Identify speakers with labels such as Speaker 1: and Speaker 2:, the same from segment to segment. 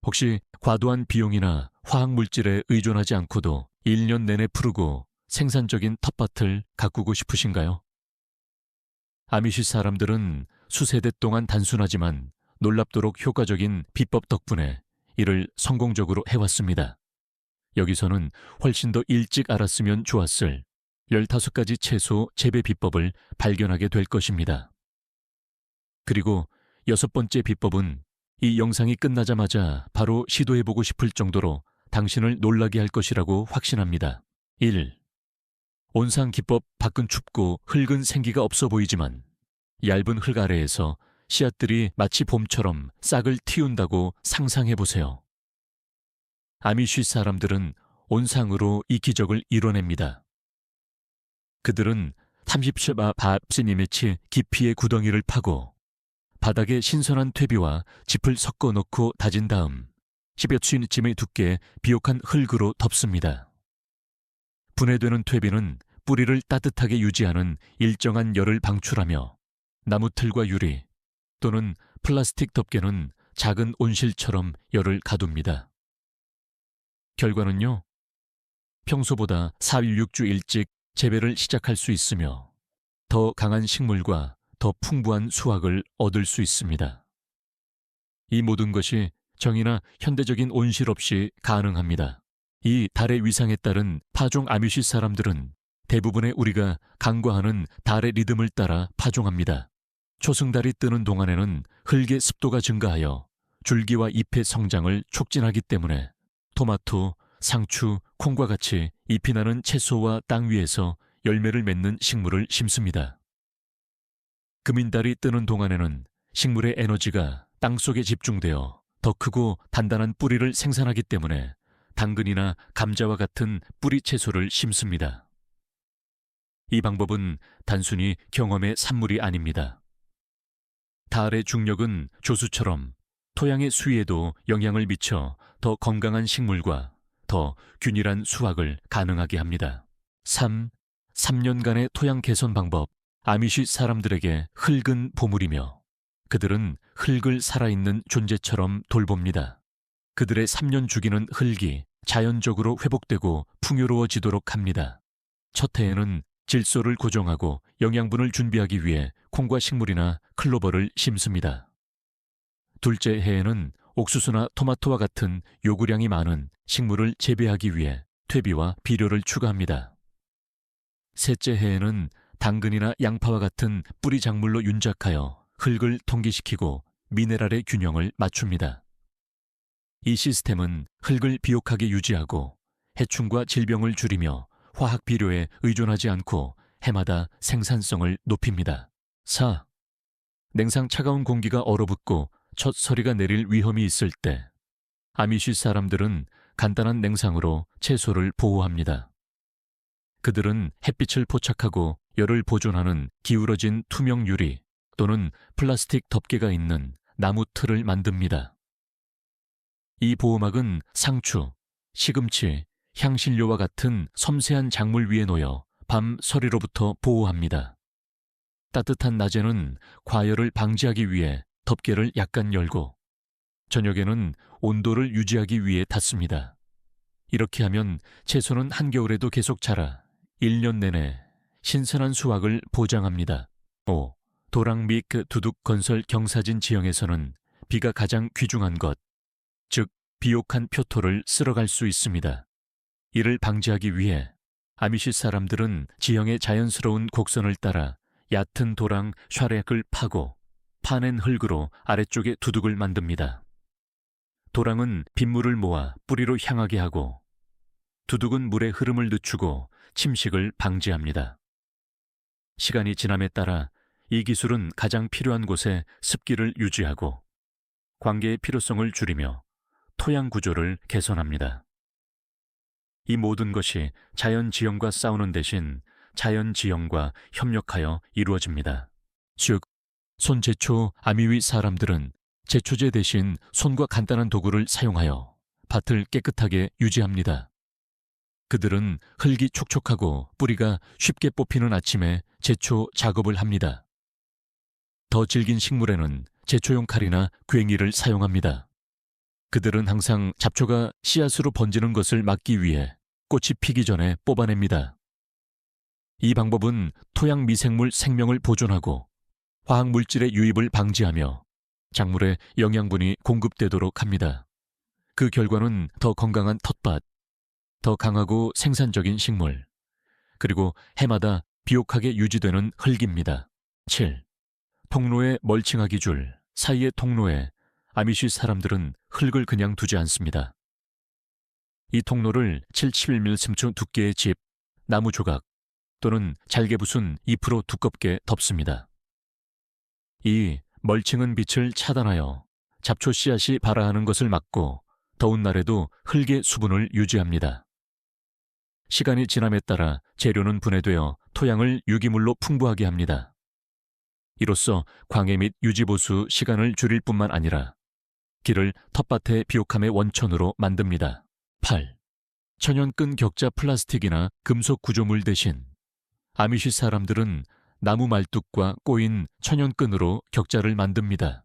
Speaker 1: 혹시 과도한 비용이나 화학물질에 의존하지 않고도 1년 내내 푸르고 생산적인 텃밭을 가꾸고 싶으신가요? 아미시 사람들은 수세대 동안 단순하지만 놀랍도록 효과적인 비법 덕분에 이를 성공적으로 해왔습니다. 여기서는 훨씬 더 일찍 알았으면 좋았을 15가지 채소 재배 비법을 발견하게 될 것입니다. 그리고 6번째 비법은 이 영상이 끝나자마자 바로 시도해보고 싶을 정도로 당신을 놀라게 할 것이라고 확신합니다. 1. 온상 기법 밖은 춥고 흙은 생기가 없어 보이지만 얇은 흙 아래에서 씨앗들이 마치 봄처럼 싹을 틔운다고 상상해보세요. 아미쉬 사람들은 온상으로 이 기적을 이뤄냅니다. 그들은 30셔바 밥스니메치 깊이의 구덩이를 파고 바닥에 신선한 퇴비와 짚을 섞어 넣고 다진 다음 10여 층쯤의 두께의 비옥한 흙으로 덮습니다. 분해되는 퇴비는 뿌리를 따뜻하게 유지하는 일정한 열을 방출하며 나무틀과 유리 또는 플라스틱 덮개는 작은 온실처럼 열을 가둡니다. 결과는요, 평소보다 4일 6주 일찍 재배를 시작할 수 있으며 더 강한 식물과 더 풍부한 수확을 얻을 수 있습니다. 이 모든 것이 정의나 현대적인 온실 없이 가능합니다. 이 달의 위상에 따른 파종 아미시 사람들은 대부분의 우리가 간과하는 달의 리듬을 따라 파종합니다. 초승달이 뜨는 동안에는 흙의 습도가 증가하여 줄기와 잎의 성장을 촉진하기 때문에 토마토, 상추, 콩과 같이 잎이 나는 채소와 땅 위에서 열매를 맺는 식물을 심습니다. 금인달이 뜨는 동안에는 식물의 에너지가 땅속에 집중되어 더 크고 단단한 뿌리를 생산하기 때문에 당근이나 감자와 같은 뿌리 채소를 심습니다. 이 방법은 단순히 경험의 산물이 아닙니다. 달의 중력은 조수처럼 토양의 수위에도 영향을 미쳐 더 건강한 식물과 더 균일한 수확을 가능하게 합니다. 3년간의 토양 개선 방법. 아미시 사람들에게 흙은 보물이며 그들은 흙을 살아있는 존재처럼 돌봅니다. 그들의 3년 주기는 흙이 자연적으로 회복되고 풍요로워지도록 합니다. 첫 해에는 질소를 고정하고 영양분을 준비하기 위해 콩과 식물이나 클로버를 심습니다. 둘째 해에는 옥수수나 토마토와 같은 요구량이 많은 식물을 재배하기 위해 퇴비와 비료를 추가합니다. 셋째 해에는 당근이나 양파와 같은 뿌리 작물로 윤작하여 흙을 통기시키고 미네랄의 균형을 맞춥니다. 이 시스템은 흙을 비옥하게 유지하고 해충과 질병을 줄이며 화학 비료에 의존하지 않고 해마다 생산성을 높입니다. 4. 냉상 차가운 공기가 얼어붙고 첫 서리가 내릴 위험이 있을 때 아미시 사람들은 간단한 냉상으로 채소를 보호합니다. 그들은 햇빛을 포착하고 열을 보존하는 기울어진 투명 유리 또는 플라스틱 덮개가 있는 나무 틀을 만듭니다. 이 보호막은 상추, 시금치, 향신료와 같은 섬세한 작물 위에 놓여 밤 서리로부터 보호합니다. 따뜻한 낮에는 과열을 방지하기 위해 덮개를 약간 열고 저녁에는 온도를 유지하기 위해 닫습니다. 이렇게 하면 채소는 한겨울에도 계속 자라 1년 내내 신선한 수확을 보장합니다. 5. 도랑 및 두둑 건설 경사진 지형에서는 비가 가장 귀중한 것, 즉 비옥한 표토를 쓸어갈 수 있습니다. 이를 방지하기 위해 아미시 사람들은 지형의 자연스러운 곡선을 따라 얕은 도랑 샤렉을 파고 파낸 흙으로 아래쪽에 두둑을 만듭니다. 도랑은 빗물을 모아 뿌리로 향하게 하고 두둑은 물의 흐름을 늦추고 침식을 방지합니다. 시간이 지남에 따라 이 기술은 가장 필요한 곳에 습기를 유지하고 관계의 필요성을 줄이며 토양 구조를 개선합니다. 이 모든 것이 자연 지형과 싸우는 대신 자연 지형과 협력하여 이루어집니다. 즉, 손제초 아미위 사람들은 제초제 대신 손과 간단한 도구를 사용하여 밭을 깨끗하게 유지합니다. 그들은 흙이 촉촉하고 뿌리가 쉽게 뽑히는 아침에 제초 작업을 합니다. 더 질긴 식물에는 제초용 칼이나 괭이를 사용합니다. 그들은 항상 잡초가 씨앗으로 번지는 것을 막기 위해 꽃이 피기 전에 뽑아냅니다. 이 방법은 토양 미생물 생명을 보존하고 화학물질의 유입을 방지하며 작물에 영양분이 공급되도록 합니다. 그 결과는 더 건강한 텃밭, 더 강하고 생산적인 식물, 그리고 해마다 비옥하게 유지되는 흙입니다. 7. 통로의 멀칭하기 줄 사이의 통로에 아미쉬 사람들은 흙을 그냥 두지 않습니다. 이 통로를 7-11mm 두께의 집, 나무 조각 또는 잘게 부순 잎으로 두껍게 덮습니다. 이 멀칭은 빛을 차단하여 잡초 씨앗이 발아하는 것을 막고 더운 날에도 흙의 수분을 유지합니다. 시간이 지남에 따라 재료는 분해되어 토양을 유기물로 풍부하게 합니다. 이로써 광해 및 유지보수 시간을 줄일 뿐만 아니라 길을 텃밭의 비옥함의 원천으로 만듭니다. 8. 천연끈 격자 플라스틱이나 금속 구조물 대신 아미쉬 사람들은 나무 말뚝과 꼬인 천연끈으로 격자를 만듭니다.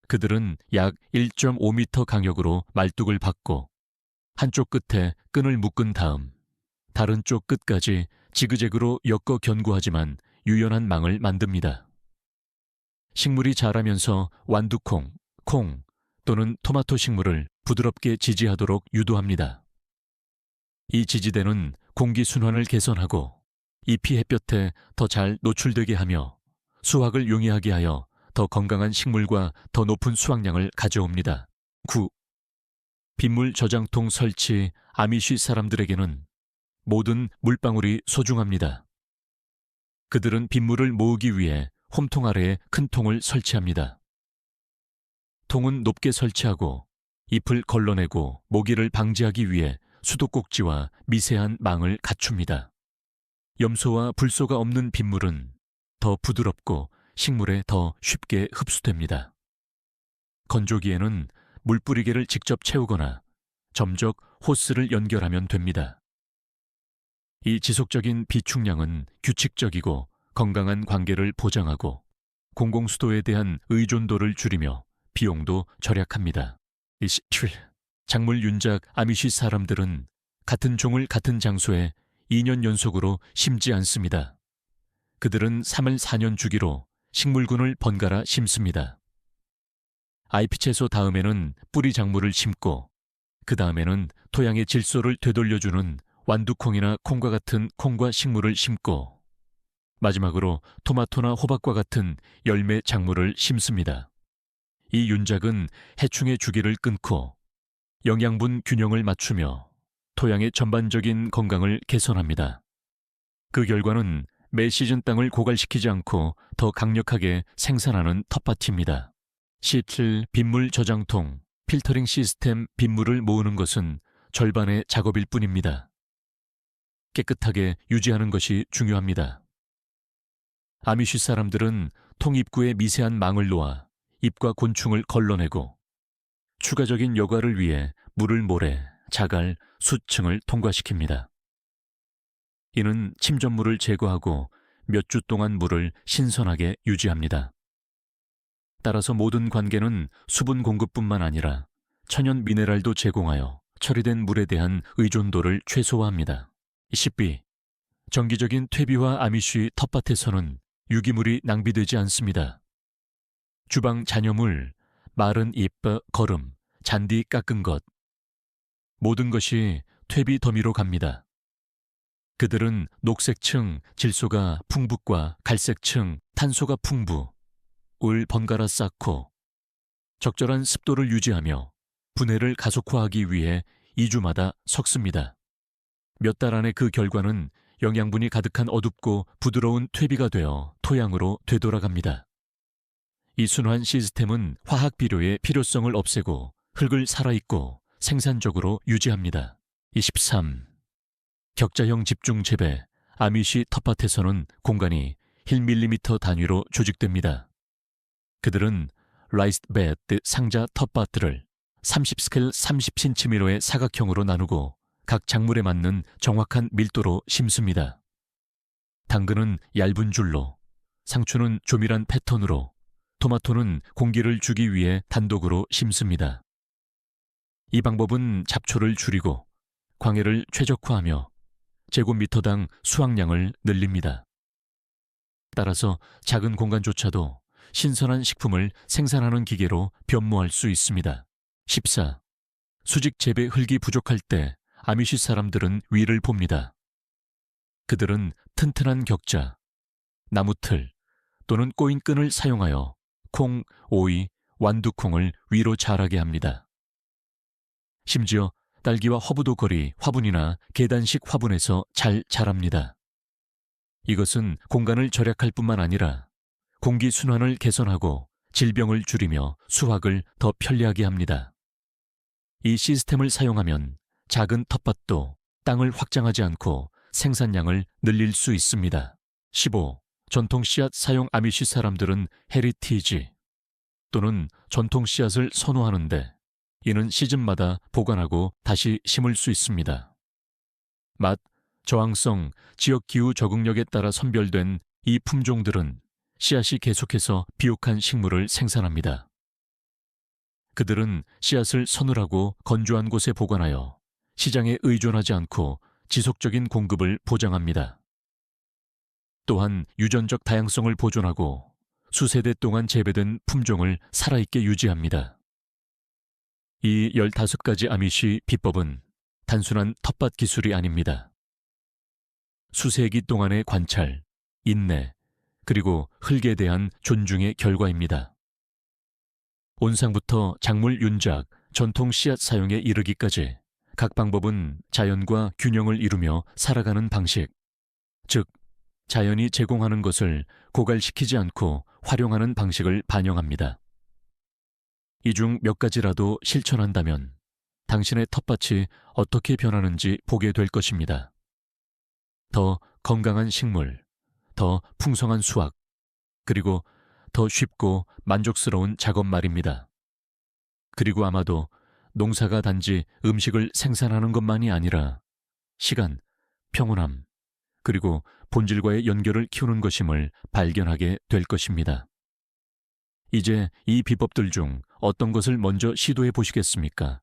Speaker 1: 그들은 약 1.5m 간격으로 말뚝을 박고 한쪽 끝에 끈을 묶은 다음 다른 쪽 끝까지 지그재그로 엮어 견고하지만 유연한 망을 만듭니다. 식물이 자라면서 완두콩, 콩 또는 토마토 식물을 부드럽게 지지하도록 유도합니다. 이 지지대는 공기 순환을 개선하고 잎이 햇볕에 더 잘 노출되게 하며 수확을 용이하게 하여 더 건강한 식물과 더 높은 수확량을 가져옵니다. 9. 빗물 저장통 설치 아미쉬 사람들에게는 모든 물방울이 소중합니다. 그들은 빗물을 모으기 위해 홈통 아래에 큰 통을 설치합니다. 통은 높게 설치하고 잎을 걸러내고 모기를 방지하기 위해 수도꼭지와 미세한 망을 갖춥니다. 염소와 불소가 없는 빗물은 더 부드럽고 식물에 더 쉽게 흡수됩니다. 건조기에는 물뿌리개를 직접 채우거나 점적 호스를 연결하면 됩니다. 이 지속적인 비축량은 규칙적이고 건강한 관계를 보장하고 공공수도에 대한 의존도를 줄이며 비용도 절약합니다. 27. 작물 윤작 아미쉬 사람들은 같은 종을 같은 장소에 2년 연속으로 심지 않습니다. 그들은 3을 4년 주기로 식물군을 번갈아 심습니다. 아이피 채소 다음에는 뿌리 작물을 심고 그 다음에는 토양의 질소를 되돌려주는 완두콩이나 콩과 같은 콩과 식물을 심고 마지막으로 토마토나 호박과 같은 열매 작물을 심습니다. 이 윤작은 해충의 주기를 끊고 영양분 균형을 맞추며 토양의 전반적인 건강을 개선합니다. 그 결과는 매 시즌 땅을 고갈시키지 않고 더 강력하게 생산하는 텃밭입니다. 17. 빗물 저장통, 필터링 시스템 빗물을 모으는 것은 절반의 작업일 뿐입니다. 깨끗하게 유지하는 것이 중요합니다. 아미쉬 사람들은 통 입구에 미세한 망을 놓아 잎과 곤충을 걸러내고 추가적인 여과를 위해 물을 모래, 자갈, 수층을 통과시킵니다. 이는 침전물을 제거하고 몇 주 동안 물을 신선하게 유지합니다. 따라서 모든 관계는 수분 공급뿐만 아니라 천연 미네랄도 제공하여 처리된 물에 대한 의존도를 최소화합니다. 10b. 정기적인 퇴비와 아미쉬 텃밭에서는 유기물이 낭비되지 않습니다. 주방 잔여물, 마른 잎, 거름, 잔디 깎은 것 모든 것이 퇴비 더미로 갑니다. 그들은 녹색층 질소가 풍부과 갈색층 탄소가 풍부, 을 번갈아 쌓고 적절한 습도를 유지하며 분해를 가속화하기 위해 2주마다 섞습니다. 몇 달 안에 그 결과는 영양분이 가득한 어둡고 부드러운 퇴비가 되어 토양으로 되돌아갑니다. 이 순환 시스템은 화학 비료의 필요성을 없애고 흙을 살아있고 생산적으로 유지합니다. 23. 격자형 집중 재배 아미쉬 텃밭에서는 공간이 1mm 단위로 조직됩니다. 그들은 라이스드 베드 상자 텃밭들을 30스케일 30cm의 사각형으로 나누고 각 작물에 맞는 정확한 밀도로 심습니다. 당근은 얇은 줄로, 상추는 조밀한 패턴으로, 토마토는 공기를 주기 위해 단독으로 심습니다. 이 방법은 잡초를 줄이고 광해를 최적화하며 제곱미터당 수확량을 늘립니다. 따라서 작은 공간조차도 신선한 식품을 생산하는 기계로 변모할 수 있습니다. 14. 수직 재배 흙이 부족할 때 아미시 사람들은 위를 봅니다. 그들은 튼튼한 격자, 나무틀 또는 꼬인 끈을 사용하여 콩, 오이, 완두콩을 위로 자라게 합니다. 심지어 딸기와 허브도거리 화분이나 계단식 화분에서 잘 자랍니다. 이것은 공간을 절약할 뿐만 아니라 공기 순환을 개선하고 질병을 줄이며 수확을 더 편리하게 합니다. 이 시스템을 사용하면 작은 텃밭도 땅을 확장하지 않고 생산량을 늘릴 수 있습니다. 15. 전통 씨앗 사용 아미시 사람들은 헤리티지 또는 전통 씨앗을 선호하는데 이는 시즌마다 보관하고 다시 심을 수 있습니다. 맛, 저항성, 지역 기후 적응력에 따라 선별된 이 품종들은 씨앗이 계속해서 비옥한 식물을 생산합니다. 그들은 씨앗을 서늘하고 건조한 곳에 보관하여 시장에 의존하지 않고 지속적인 공급을 보장합니다. 또한 유전적 다양성을 보존하고 수세대 동안 재배된 품종을 살아있게 유지합니다. 이 15가지 아미시 비법은 단순한 텃밭 기술이 아닙니다. 수세기 동안의 관찰, 인내, 그리고 흙에 대한 존중의 결과입니다. 온상부터 작물 윤작, 전통 씨앗 사용에 이르기까지 각 방법은 자연과 균형을 이루며 살아가는 방식, 즉 자연이 제공하는 것을 고갈시키지 않고 활용하는 방식을 반영합니다. 이 중 몇 가지라도 실천한다면 당신의 텃밭이 어떻게 변하는지 보게 될 것입니다. 더 건강한 식물, 더 풍성한 수확, 그리고 더 쉽고 만족스러운 작업 말입니다. 그리고 아마도 농사가 단지 음식을 생산하는 것만이 아니라 시간, 평온함, 그리고 본질과의 연결을 키우는 것임을 발견하게 될 것입니다. 이제 이 비법들 중 어떤 것을 먼저 시도해 보시겠습니까?